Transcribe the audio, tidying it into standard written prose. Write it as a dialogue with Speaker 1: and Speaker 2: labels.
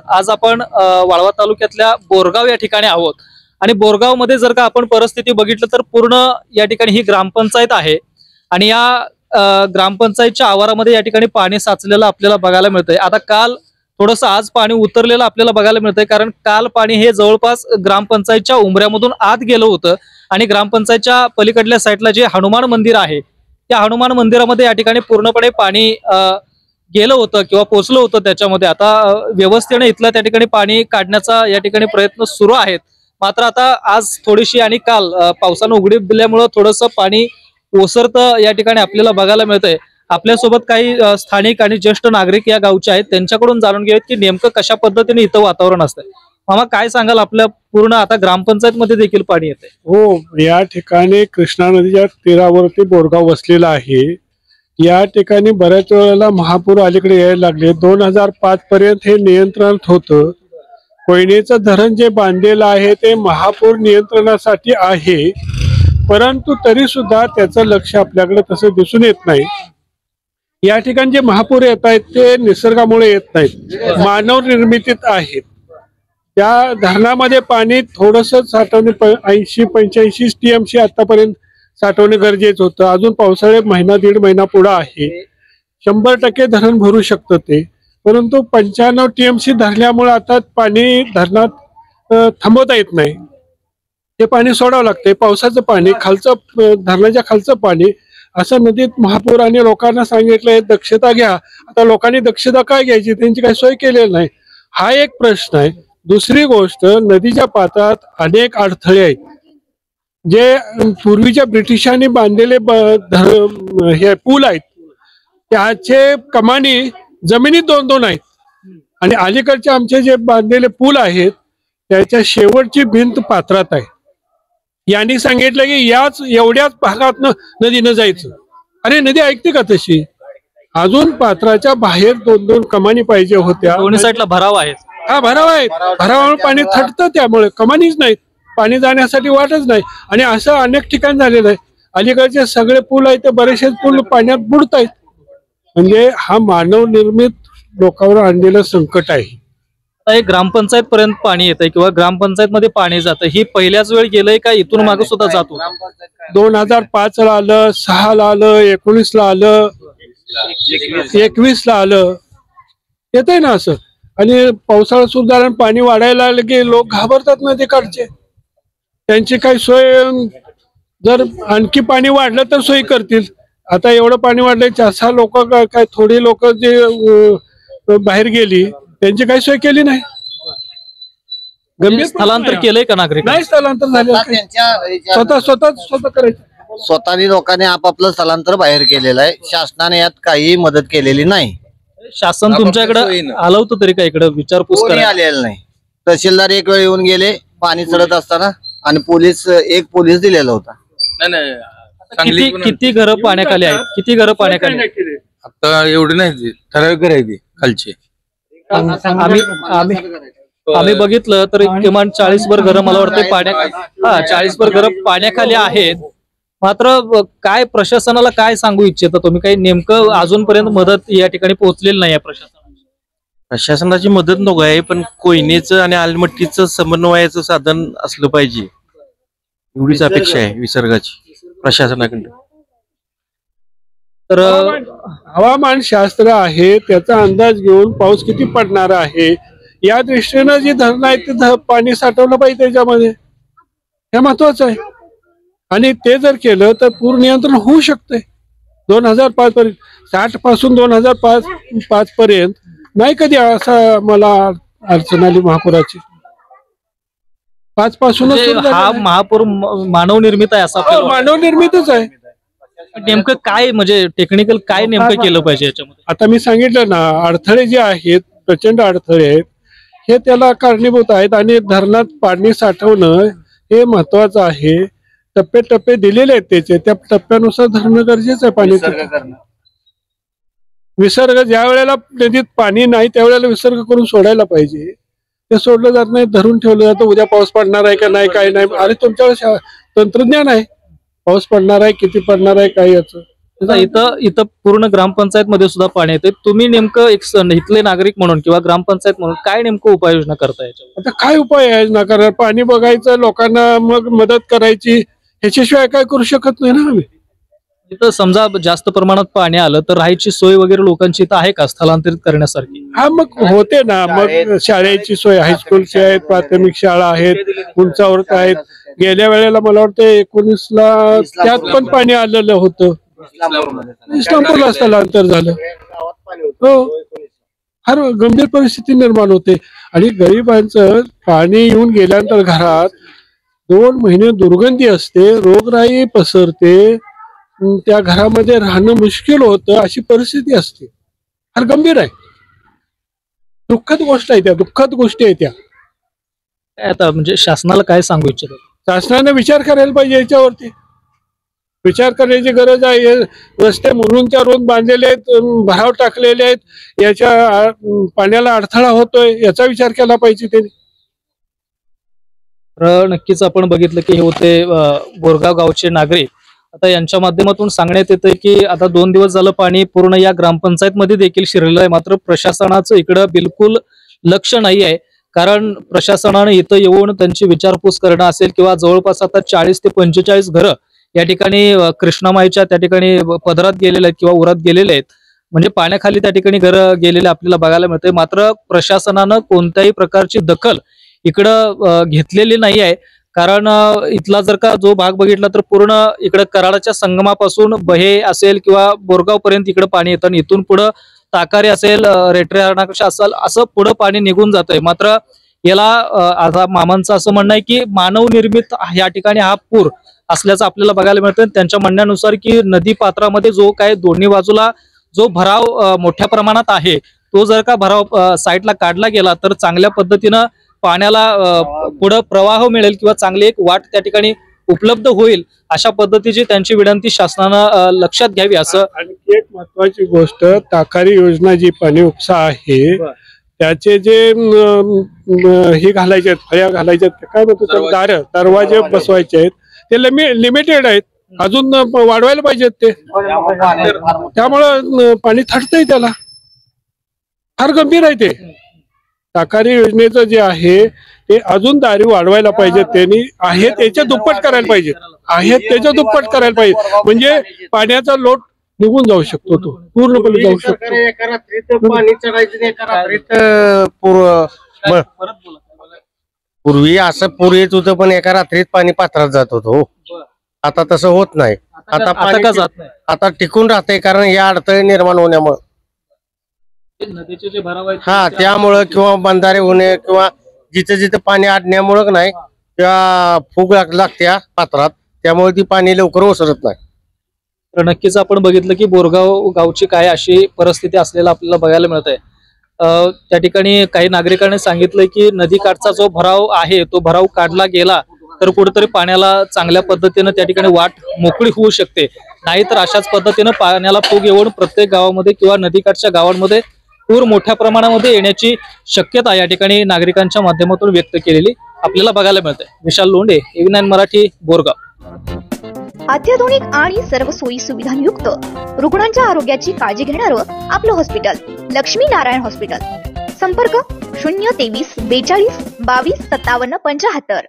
Speaker 1: आज आपण वाळवा तालुक्यातल्या बोरगाव या ठिकाणी आहोत आणि बोरगाव मध्ये जर का आपण परिस्थिती बघितलं तर पूर्ण या ठिकाणी ही ग्रामपंचायत आहे आणि या ग्रामपंचायतच्या आवारामध्ये या ठिकाणी पाणी साचलेलं आपल्याला बघायला मिळतंय। आता काल थोडंसं आज पाणी उतरलेलं आपल्याला बघायला मिळतंय, कारण काल पाणी हे जवळपास ग्रामपंचायतच्या उंबऱ्यामधून आत गेलं होतं आणि ग्रामपंचायतच्या पलीकडल्या साईडला जे हनुमान मंदिर आहे त्या हनुमान मंदिरामध्ये या ठिकाणी पूर्णपणे पाणी गेलं होतं किंवा पोहोचलं होतं त्याच्यामध्ये। आता व्यवस्थेने इथलं त्या ठिकाणी पाणी काढण्याचा या ठिकाणी प्रयत्न सुरू आहेत, मात्र आता आज थोडीशी आणि काल पावसानं उघडीप दिल्यामुळं थोडंसं पाणी ओसरतं या ठिकाणी आपल्याला बघायला मिळतंय। आपल्यासोबत काही स्थानिक आणि ज्येष्ठ नागरिक या गावचे आहेत, त्यांच्याकडून जाणून घेऊयात की नेमकं कशा पद्धतीने इथं वातावरण असतंय। मामा काय सांगाल, आपल्या पूर्ण आता ग्रामपंचायत मध्ये देखील पाणी येतंय?
Speaker 2: हो, या ठिकाणी कृष्णा नदीच्या तीरावरती बोरगाव वसलेला आहे। या ठिकाणी बऱ्याच वेळेला महापूर अलीकडे यायला लागले। 2005 पर्यंत हे नियंत्रणात होतं। कोयनेचं धरण जे बांधलेलं आहे ते महापूर नियंत्रणासाठी आहे, परंतु तरी सुद्धा त्याचं लक्ष आपल्याकडे तसं दिसून येत नाही। या ठिकाणी जे महापूर येत आहेत ते निसर्गामुळे येत नाहीत, मानव निर्मितीत आहेत। त्या धरणामध्ये पाणी थोडंसं साठवणे 80-85 TMC आतापर्यंत साठवणे गरजेचं होतं। अजून पावसाळे महिना दीड महिना पुढे आहे, 100% धरण भरू शकतं ते, परंतु 95 TMC धरल्यामुळे आता पाणी धरणात थांबवता येत नाही। ते पाणी सोडावं लागतंय, पावसाचं पाणी खालचं धरणाच्या खालचं पाणी असं नदीत महापूर आणि लोकांना सांगितलंय दक्षता घ्या। आता लोकांनी दक्षता काय घ्यायची, त्यांची काही सोय केलेली नाही, हा एक प्रश्न आहे। दुसरी गोष्ट, नदीच्या पात्रात अनेक अडथळे आहेत जे पूर्वीच्या ब्रिटिशांनी बांधलेले हे पूल आहेत, त्याचे कमानी जमिनीत 2-2 आहेत आणि अलीकडचे आमचे जे बांधलेले पूल आहेत त्याच्या शेवटची भिंत पात्रात आहे। यांनी सांगितलं की याच एवढ्याच भागात नदीनं जायचं। अरे नदी ऐकते का तशी? अजून पात्राच्या बाहेर 2-2 कमानी पाहिजे होत्या।
Speaker 1: दोन्ही साईडला भराव आहेत।
Speaker 2: हा भराव आहे, भरावामुळे पाणी थटतं, त्यामुळे कमानीच नाहीत, पाणी जाण्यासाठी वाटच नाही। आणि असं अनेक ठिकाणी झालेलं आहे। अलीकडचे सगळे पूल आहेत ते बरेचसे पूल पाण्यात बुडत आहेत। म्हणजे हा मानव निर्मित लोकांवर आणलेलं संकट आहे।
Speaker 1: ग्रामपंचायत पर्यंत पाणी येतंय किंवा ग्रामपंचायत मध्ये पाणी जातं, ही पहिल्याच वेळ गेलंय का इथून मागे सुद्धा जातो?
Speaker 2: 2005 ला आलं, 6 ला आलं, 19 ला आलं, 21 ला आलं, येतंय ना असं। आणि पावसाळा सुरू झाला पाणी वाढायला लागलं की लोक घाबरतात ना तिकडचे, त्यांची काही सोय, जर आणखी पाणी वाढलं तर सोयी करतील। आता एवढं पाणी वाढलंय, 4-6 लोक काय थोडी लोक जे बाहेर गेली त्यांची काही सोय केली नाही।
Speaker 1: गंभीर स्थलांतर केलंय का नागरिक?
Speaker 2: नाही स्थलांतर झालं, स्वतः करायचं।
Speaker 3: स्वतःनी लोकांनी आपापलं स्थलांतर बाहेर केलेलं आहे, शासनाने यात काही मदत केलेली नाही।
Speaker 1: शासन तुमच्याकडे आलं होतं तरी का इकडे विचारपूस करायला?
Speaker 3: आलेलं नाही। तहसीलदार एक वेळ येऊन गेले पाणी चढत असताना, आणि एक पोलीस दिलेला होता।
Speaker 1: किती घरं पाण्याखाली आहेत? किती घरं पाण्याखाली?
Speaker 4: आता एवढी नाही, ठराविक घर आहे ती खालची।
Speaker 1: आम्ही बघितलं तर किमान 40 घरं मला वाटतं पाण्या 40 घरं पाण्याखाली आहेत। मात्र काय प्रशासनाला काय सांगू इच्छिता तुम्ही? काही नेमकं अजूनपर्यंत मदत या ठिकाणी पोहोचलेली नाही प्रशासनाची?
Speaker 4: प्रशासनाची मदत नको आहे, पण कोयनेचं आणि आलमट्टीचं समन्वयाचं साधन असलं पाहिजे, एवढीच अपेक्षा आहे विसर्गाची प्रशासनाकडे।
Speaker 2: तर हवामान शास्त्र आहे, त्याचा अंदाज घेऊन पाऊस किती पडणार आहे या दृष्टीनं जी धरणं आहेत ते पाणी साठवलं पाहिजे त्याच्यामध्ये, हे महत्वाचं आहे। आणि ते जर केलं तर पूर नियंत्रण होऊ शकते। 2005 पर्यंत, 60 पासून 2005 पर्यंत नाही कधी असं मला अडचण आली महापुराची। 5 पासूनच
Speaker 1: हा महापूर मानव निर्मित आहे असं?
Speaker 2: मानव निर्मितच आहे।
Speaker 1: नेमकं काय म्हणजे टेक्निकल काय नेमकं केलं पाहिजे याच्यामध्ये?
Speaker 2: आता मी सांगितलं ना, अडथळे जे आहेत, प्रचंड अडथळे आहेत, हे त्याला कारणीभूत आहेत। आणि धरणात पाणी साठवणं हे महत्वाचं आहे। टप्पे दिलेले आहेत त्याचे, त्या टप्प्यानुसार धरणं गरजेचं आहे। पाणी विसर्ग ज्या वेळेला नदीत पाणी नाही त्यावेळेला विसर्ग करून सोडायला पाहिजे, ते सोडलं जात नाही, धरून ठेवलं जातं। उद्या पाऊस पडणार आहे का नाही, काय नाही, अरे तुमच्याकडे तंत्रज्ञान आहे, पाऊस पडणार आहे, किती पडणार आहे, काय याचं
Speaker 1: आता इथं पूर्ण ग्रामपंचायत मध्ये सुद्धा पाणी येते. तुम्ही नेमकं इथले नागरिक म्हणून किंवा ग्रामपंचायत म्हणून काय नेमकं उपाययोजना करता याच्यावर?
Speaker 2: आता काय उपाय आहे ना कारण पाणी बघायचं लोकांना मग मदत करायची ह्याच्याशिवाय काय करू शकत नाही ना आम्ही.
Speaker 1: इथं समजा जास्त प्रमाणात पाणी आलं तर राहायची सोय वगैरे लोकांची इथं आहे का स्थलांतरित करण्यासारखी?
Speaker 2: हा मग होते ना मग शाळेची सोय हायस्कूलची आहेत प्राथमिक शाळा आहेत उंचावर आहेत. गेल्या वेळेला मला वाटतं 19ला त्यात पण पाणी आलेलं होतं. इस्लामपूरला स्थलांतर झालं. हो फार गंभीर परिस्थिती निर्माण होते आणि गरिबांचं पाणी येऊन गेल्यानंतर घरात 2 महिने दुर्गंधी असते रोगराई पसरते त्या घरामध्ये राहणं मुश्किल होतं अशी परिस्थिती असते. फार गंभीर आहे दुःखद गोष्ट आहे त्या दुःखद गोष्टी आहेत त्या.
Speaker 1: काय आता म्हणजे शासनाला काय सांगू इच्छितो?
Speaker 2: शासनाने विचार करायला पाहिजे याच्यावरती. विचार करण्याची गरज आहे. रस्ते मुरुंच्या रोज बांधलेले आहेत भराव टाकलेले आहेत याच्या पाण्याला अडथळा होतोय याचा विचार केला पाहिजे त्यांनी.
Speaker 1: तर नक्कीच आपण बघितलं की हे होते बोरगाव गावचे नागरिक. आता यांच्या माध्यमातून सांगण्यात येतंय की आता 2 दिवस झालं पाणी पूर्ण या ग्रामपंचायत मध्ये देखील शिरलेलं आहे. मात्र प्रशासनाचं इकडं बिलकुल लक्ष नाही आहे. कारण प्रशासनाने इथं येऊन त्यांची विचारपूस करणं असेल किंवा जवळपास आता 40 ते 45 घरं या ठिकाणी कृष्णामाईच्या त्या ठिकाणी पदरात गेलेले आहेत किंवा उरात गेलेले आहेत. म्हणजे पाण्याखाली त्या ठिकाणी घरं गेलेले आपल्याला बघायला मिळते. मात्र प्रशासनानं कोणत्याही प्रकारची दखल इकडं घेतलेली नाही आहे. कारण इथला जर का जो भाग बघितला तर पूर्ण इकडं कराडाच्या संगमापासून बहे असेल किंवा बोरगाव पर्यंत इकडे पाणी येतं आणि इथून पुढं ताकारी असेल रेटरेकश असेल असं पुढं पाणी निघून जातंय. मात्र याला आता मामांचं असं म्हणणं आहे की मानव निर्मित या ठिकाणी हा पूर असल्याचं आपल्याला बघायला मिळतं. त्यांच्या म्हणण्यानुसार की नदी पात्रामध्ये जो काय दोन्ही बाजूला जो भराव मोठ्या प्रमाणात आहे तो जर का भराव साईडला काढला गेला तर चांगल्या पद्धतीनं पाण्याला पुढं प्रवाह मिळेल किंवा चांगली एक वाट त्या ठिकाणी उपलब्ध होईल अशा पद्धतीची त्यांची विनंती शासनानं लक्षात घ्यावी. असं
Speaker 2: आणखी एक महत्वाची गोष्ट ताकारी योजना जी पाणी उपसा आहे त्याचे जे हे घालायचे फळ्या घालायच्या काय म्हणतो दरवाजे बसवायचे आहेत ते लिमिटेड आहेत. अजून वाढवायला पाहिजेत ते. त्यामुळं पाणी थटतंय त्याला फार गंभीर आहे ते. ताकारी योजनेचं जे आहे ते अजून दारी वाढवायला पाहिजे. त्यांनी आहे त्याच्या दुप्पट करायला पाहिजे. आहेत त्याच्या दुप्पट करायला पाहिजे म्हणजे पाण्याचा लोट निघून जाऊ शकतो तो पूर्णपणे जाऊ शकतो.
Speaker 3: एका रात्रीत पाणी चढायचं एका रात्रीत पूर्वी असं पूर येत होतं पण एका रात्रीत पाणी पात्रात जात होतं. आता तसं होत नाही. आता
Speaker 1: का जात नाही?
Speaker 3: आता टिकून राहतंय कारण या अडथळे निर्माण होण्यामुळे.
Speaker 1: नदीचे जे भराव आहेत
Speaker 3: हा त्यामुळं किंवा बंधारे होणे किंवा जिथे जिथे पाणी अडण्यामुळं नाही किंवा फूग लागत्या पात्रात त्यामुळे ती पाणी लवकर ओसरत नाही.
Speaker 1: तर नक्कीच आपण बघितलं की बोरगाव गावची काय अशी परिस्थिती असलेला आपल्याला बघायला मिळत आहे. त्या ठिकाणी काही नागरिकांनी सांगितलंय की नदीकाठचा जो भराव आहे तो भराव काढला गेला तर कुठेतरी पाण्याला चांगल्या पद्धतीनं त्या ठिकाणी वाट मोकळी होऊ शकते. नाहीतर अशाच पद्धतीनं पाण्याला फूग येऊन प्रत्येक गावामध्ये किंवा नदीकाठच्या गावांमध्ये पूर मोठ्या प्रमाणामध्ये येण्याची शक्यता या ठिकाणी नागरिकांच्या माध्यमातून व्यक्त केलेली आपल्याला बघायला मिळते. विशाल लोंढे, AV9 मराठी, बोरगाव.
Speaker 5: अत्याधुनिक आणि सर्व सोयी सुविधांयुक्त रुग्णांच्या आरोग्याची काळजी घेणारं आपलं हॉस्पिटल लक्ष्मी नारायण हॉस्पिटल. संपर्क 023 42 22 57 75.